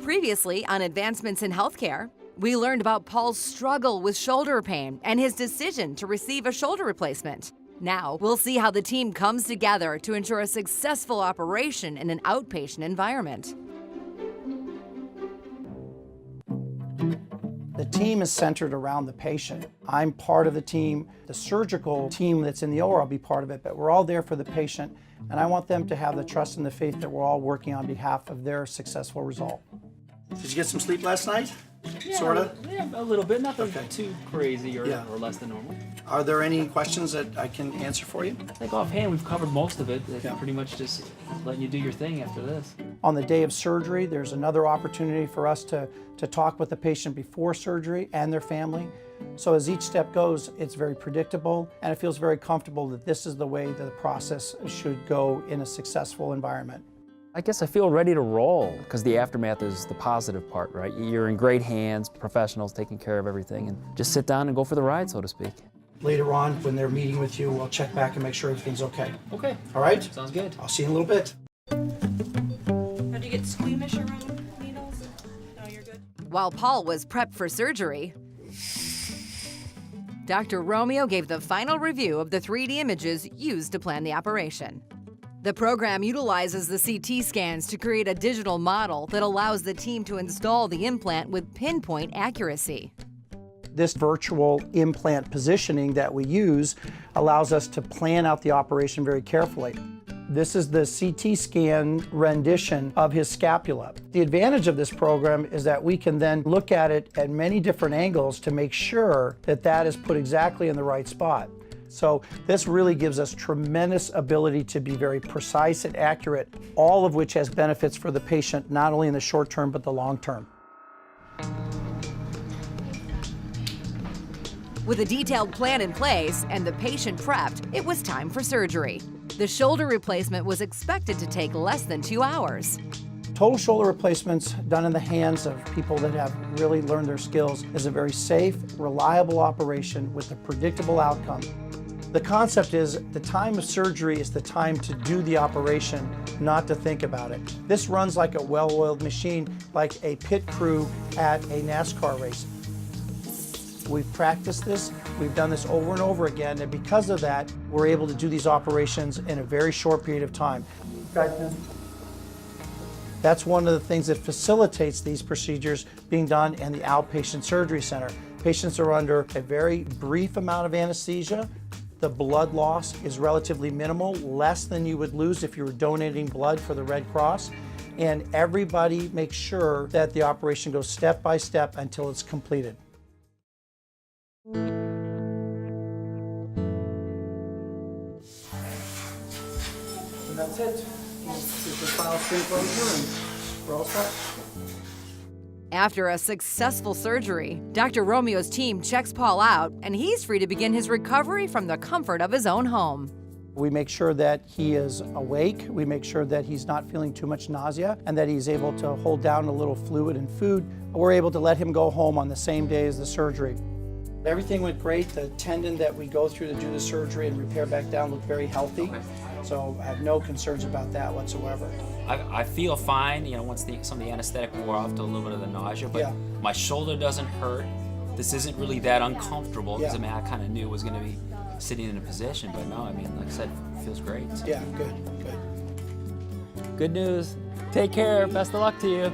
Previously on Advancements in Healthcare, we learned about Paul's struggle with shoulder pain and his decision to receive a shoulder replacement. Now, we'll see how the team comes together to ensure a successful operation in an outpatient environment. The team is centered around the patient. I'm part of the team. The surgical team that's in the OR, I'll be part of it, but we're all there for the patient, and I want them to have the trust and the faith that we're all working on behalf of their successful result. Did you get some sleep last night? Yeah, Sorta? Yeah, a little bit. Nothing Okay. too crazy or Yeah. less than normal. Are there any questions that I can answer for you? I think offhand we've covered most of it. Yeah. Pretty much just letting you do your thing after this. On the day of surgery, there's another opportunity for us to talk with the patient before surgery and their family. So as each step goes, it's very predictable, and it feels very comfortable that this is the way that the process should go in a successful environment. I guess I feel ready to roll because the aftermath is the positive part, right? You're in great hands, professionals taking care of everything, and just sit down and go for the ride, so to speak. Later on, when they're meeting with you, we'll check back and make sure everything's okay. Okay. All right? Sounds good. I'll see you in a little bit. How'd you get squeamish around needles? No, you're good. While Paul was prepped for surgery, Dr. Romeo gave the final review of the 3D images used to plan the operation. The program utilizes the CT scans to create a digital model that allows the team to install the implant with pinpoint accuracy. This virtual implant positioning that we use allows us to plan out the operation very carefully. This is the CT scan rendition of his scapula. The advantage of this program is that we can then look at it at many different angles to make sure that that is put exactly in the right spot. So this really gives us tremendous ability to be very precise and accurate, all of which has benefits for the patient, not only in the short term, but the long term. With a detailed plan in place and the patient prepped, it was time for surgery. The shoulder replacement was expected to take less than 2 hours. Total shoulder replacements done in the hands of people that have really learned their skills is a very safe, reliable operation with a predictable outcome. The concept is the time of surgery is the time to do the operation, not to think about it. This runs like a well-oiled machine, like a pit crew at a NASCAR race. We've practiced this, we've done this over and over again, and because of that, we're able to do these operations in a very short period of time. That's one of the things that facilitates these procedures being done in the outpatient surgery center. Patients are under a very brief amount of anesthesia. The blood loss is relatively minimal, less than you would lose if you were donating blood for the Red Cross. And everybody makes sure that the operation goes step by step until it's completed. And that's it. Just the file screen closure and we're all set. After a successful surgery, Dr. Romeo's team checks Paul out, and he's free to begin his recovery from the comfort of his own home. We make sure that he is awake, we make sure that he's not feeling too much nausea, and that he's able to hold down a little fluid and food. We're able to let him go home on the same day as the surgery. Everything went great. The tendon that we go through to do the surgery and repair back down looked very healthy. So I have no concerns about that whatsoever. I feel fine, you know, once some of the anesthetic wore off to a little bit of the nausea, but my shoulder doesn't hurt. This isn't really that uncomfortable because I mean, I kind of knew it was going to be sitting in a position, but no, I mean, like I said, it feels great. So. Yeah, good. Good news. Take care. Best of luck to you.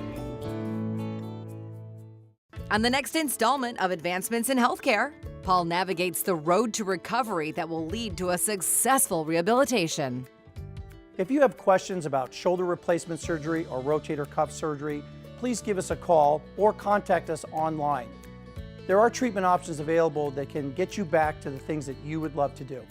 On the next installment of Advancements in Healthcare, Paul navigates the road to recovery that will lead to a successful rehabilitation. If you have questions about shoulder replacement surgery or rotator cuff surgery, please give us a call or contact us online. There are treatment options available that can get you back to the things that you would love to do.